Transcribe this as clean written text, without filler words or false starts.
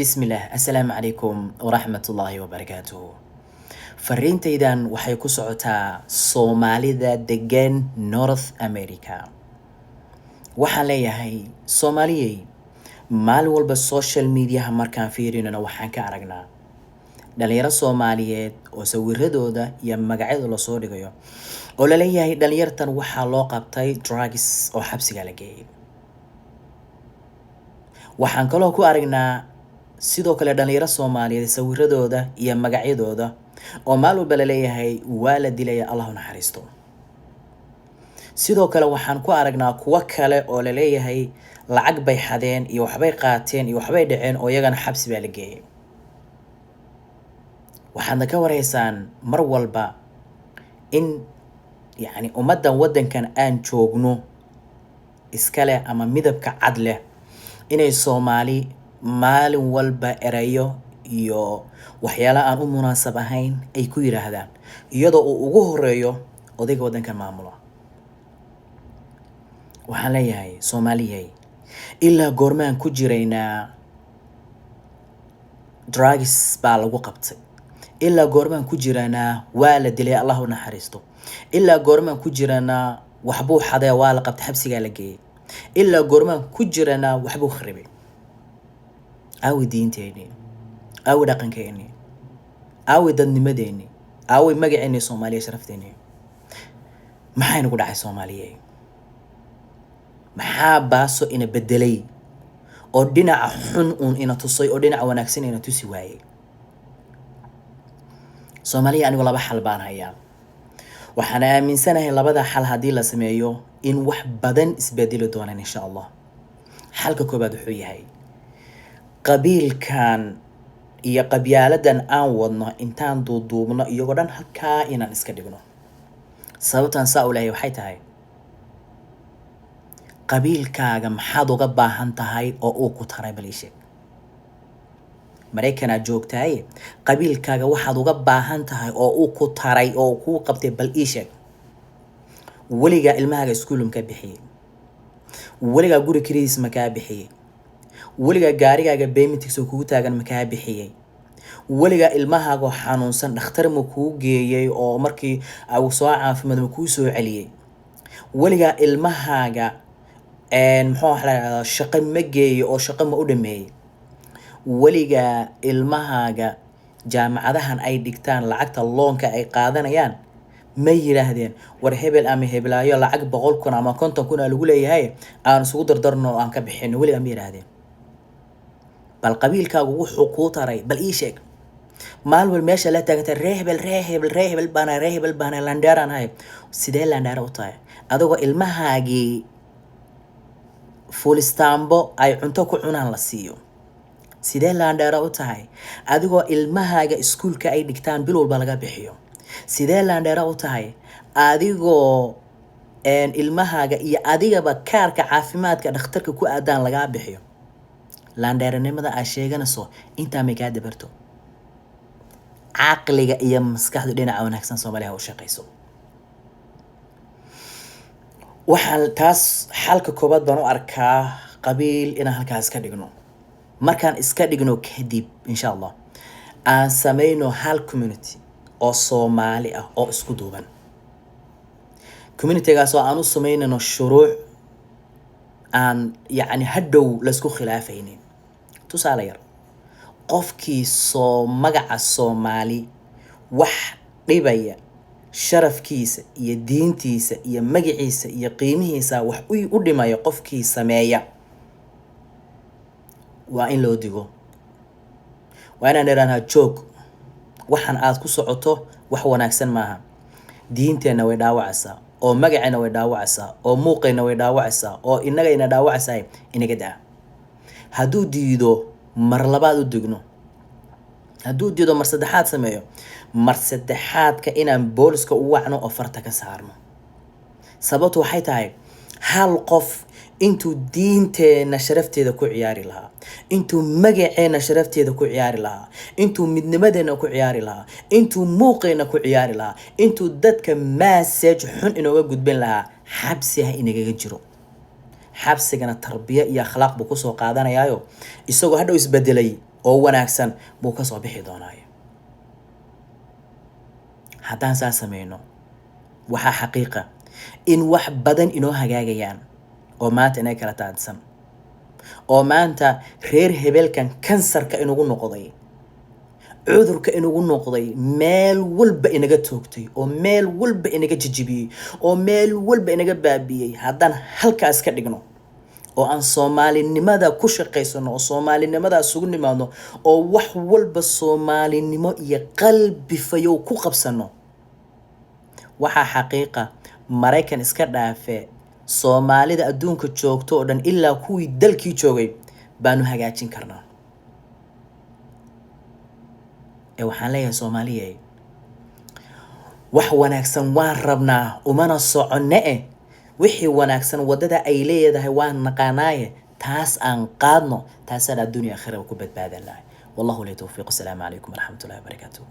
بسم الله السلام عليكم ورحمة الله وبركاته فرينتيدان waxay ku socotaa Soomaalida degan North America waxaan leeyahay Soomaaliyey maalin walba social media markaan fiirinana waxaan ka aragnaa dhalinyaro Soomaaliyeed oo sawiradooda iyo magacyadooda la soo dhigayo oo la leeyahay dhalinyartan waxaa loo qabtay drugs oo xabsiga la geeyay waxaan kaloo ku aragnaa sidoo kale dhalinyaro Soomaaliyeed sawiradooda iyo magacyadooda oo maal walba la leeyahay waa la dilay Allah naxariisto sidoo kale waxaan ku aragnaa kuwa kale oo la leeyahay lacag bay xadeen iyo waxbay qaateen iyo waxbay dhaceen oo iyagana xabsi baa la geeyay waxaadna ka wareysaan mar walba in yani ummadan wadankan aan joogno iskale ama midabka cad leh inay Soomaali maalin walba erayo iyo waxyaalo aan u munaasab ahayn ay ku yiraahdaan iyadoo uu ugu horeeyo odayga wadankan maamulo waxaan leeyahay Soomaaliyey ilaa goormaan ku jiraynaa drugs baa lagu qabtay ilaa goormaan ku jiraynaa waa la dilay Allah u naxariisto ilaa goormaan ku jiraynaa waxbuu xaday waa la qabtay xabsiga la geeyay ilaa goormaan ku jiraynaa waxbuu kharibay awi diinteeni awi dhaqankeeni awi dadnimadeeni awi magaceeni Soomaaliya sharafteeni maxay nagu dhacay Soomaaliyeey maxaa baaso ina bedelay oo dhinaca xun ina tusay oo dhinaca wanaagsan ina tusi waayay Soomaaliya anigu laba xal baan hayaa waxaan aaminsanahay labada xal hadii la sameeyo in wax badan isbedeli doonaan insha Allah xalka koobaad wuxuu yahay qabiilkan iyo qabyaaladan aan wadno intaan duuduubno iyagoo dhan halkaa inaan iska dhigno sababtan saa u leeyahay waxay tahay qabiilkaaga maxaad uga baahan tahay oo uu ku taray baliisheeg Mareykanaa joogtaay qabiilkaaga waxaad uga baahan tahay oo uu ku taray oo ku qabtay baliisheeg waliga ilmahaaga iskuulum ka bixiyay waliga guri kiriis ma ka bixiyay waliga gaarigaaga paymentkiisa kugu taagan ma ka bixiyay waliga ilmahaaga xanuunsan dhakhtar ma kuu geeyay oo markii uu soo caafimaad ma kuu soo celiyay waliga ilmahaaga muxuu ahaa shaqo ma geeyay oo shaqo ma u dhameeyay waliga ilmahaaga jaamacadahan ay dhigtaan lacagta loonka ay qaadanayaan ma yiraahdeen war hebel ama hebelaayo lacag 100,000 ama 50,000 lagu leeyahay aan isugu dardarno oo aan ka bixin waliga ma yiraahdeen bal qabiilkaagu wuxuu ku taray bal ii sheeg maal wal meesha la taagantay reehbel baana landheeraan hay sidee landheer u tahay adagoo ilmahaagii full stambo ay cunto ku cunaan la siiyo sidee landheer u tahay adigoo ilmahaaga iskuulka ay dhigtaan bil walba laga bixiyo sidee landheer u tahay adigoo ilmahaaga iyo adigaba kaarka caafimaadka dhakhtarka ku aadaan laga bixiyo landheernimada ay sheeganayso inta ma ka dabarto aqliga iyo maskaxdu dhinaca wanaagsan Soomaaliya u shaqeyso waxaan taas xalka koobaad baan u arkaa qabiil in halkaas ka dhigno markaan iska dhigno kadib insha Allah aan sameeyno hal community oo Soomaali ah oo isku duuban communitygaas oo aan u sameeyno shuruuc aan yani hadhow la isku khilaafaynin tusaale yar qofkii soo magaca Soomaali wax dhibaya sharafkiisa iyo diintiisa iyo magaciisa iyo qiimihiisa wax u dhimayo qofkii sameeya waa in loo digo waa inaan dheeraanaa joog waxaan aad ku socoto wax wanaagsan maaha diinteena way dhaawacaysaa oo magaceena way dhaawacaysaa oo muuqeena way dhaawacaysaa oo inagayna dhaawacaysaa inaga daa hadduu diido mar labaad u digno hadduu diido mar saddexaad sameeyo mar saddexaadka inaan booliska u wacno oo farta ka saarno sababtu waxay tahay hal qof intuu diinteena sharafteeda ku ciyaari lahaa intuu magaceena sharafteeda ku ciyaari lahaa intuu midnimadeena ku ciyaari lahaa intuu muuqeena ku ciyaari lahaa intuu dadka message xun inooga gudbin lahaa xabsi ha inaga jiro xabsigana tarbiya iyo akhlaaq buu ku soo qaadanayaayo isagoo hadhow isbedelay oo wanaagsan buu ka soo bixi doonaa. haddaan saa sameyno waxaa xaqiiqa in wax badan inoo hagaagayaan oo maanta inay kala taadsan oo maanta reer hebelkan kansarka inugu noqday cudurka inugu noqday meel walba inaga toogtay oo meel walba inaga jijibiyey oo meel walba inaga baabiyey haddaan halkaas ka dhigno oo aan Soomaalinimada ku shaqeysano oo Soomaalinimada isugu nimaadno oo wax walba Soomaalinimo iyo qalbi fayow ku qabsano waxaa xaqiiqa Mareykan iska dhaafe Soomaalida adduunka joogto oo dhan ilaa kuwii dalkii joogay baanu hagaajin karnaa. waxaan leeyahay Soomaaliyey wax wanaagsan waan rabnaa umana soconne wixii wanaagsan wadada ay leedahay waan naqaanaaye taas aan qaadno taasana adduunyo aakhira ku badbaadan lahay. wallahu la tawfiiq. Assalaamu calaykum waraxmatullaahi wabarakaatuh.